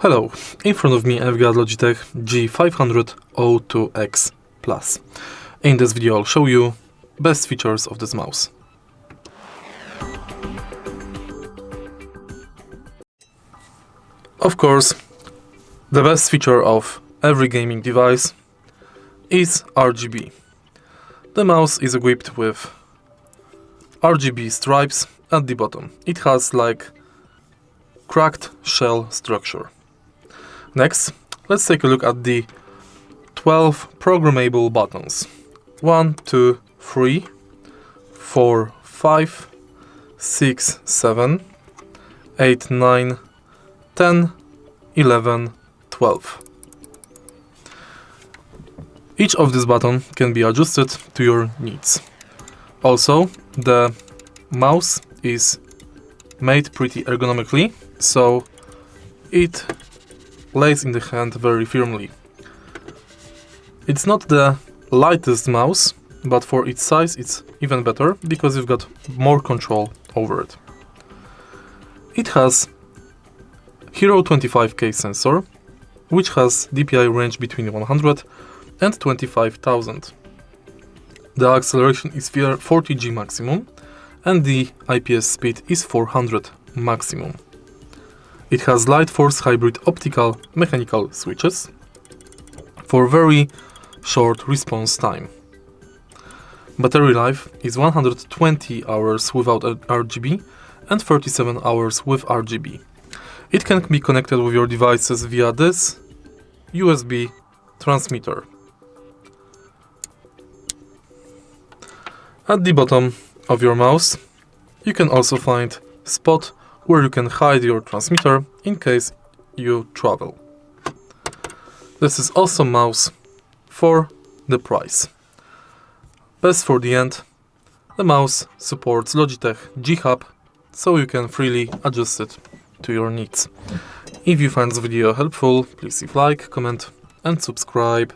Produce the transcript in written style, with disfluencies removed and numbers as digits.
Hello, in front of me I've got Logitech G502 X Plus. In this video I'll show you best features of this mouse. Of course, the best feature of every gaming device is RGB. The mouse is equipped with RGB stripes at the bottom. It has like cracked shell structure. Next, let's take a look at the 12 programmable buttons. 1, 2, 3, 4, 5, 6, 7, 8, 9, 10, 11, 12. Each of these buttons can be adjusted to your needs. Also, the mouse is made pretty ergonomically, so it lays in the hand very firmly. It's not the lightest mouse, but for its size it's even better because you've got more control over it. It has Hero 25K sensor, which has DPI range between 100 and 25,000. The acceleration is 40G maximum and the IPS speed is 400 maximum. It has light force hybrid optical-mechanical switches for very short response time. Battery life is 120 hours without RGB and 37 hours with RGB. It can be connected with your devices via this USB transmitter. At the bottom of your mouse, you can also find a spot where you can hide your transmitter in case you travel. This is also a mouse for the price. Best for the end, the mouse supports Logitech G-Hub, so you can freely adjust it to your needs. If you find this video helpful, please leave a like, comment and subscribe.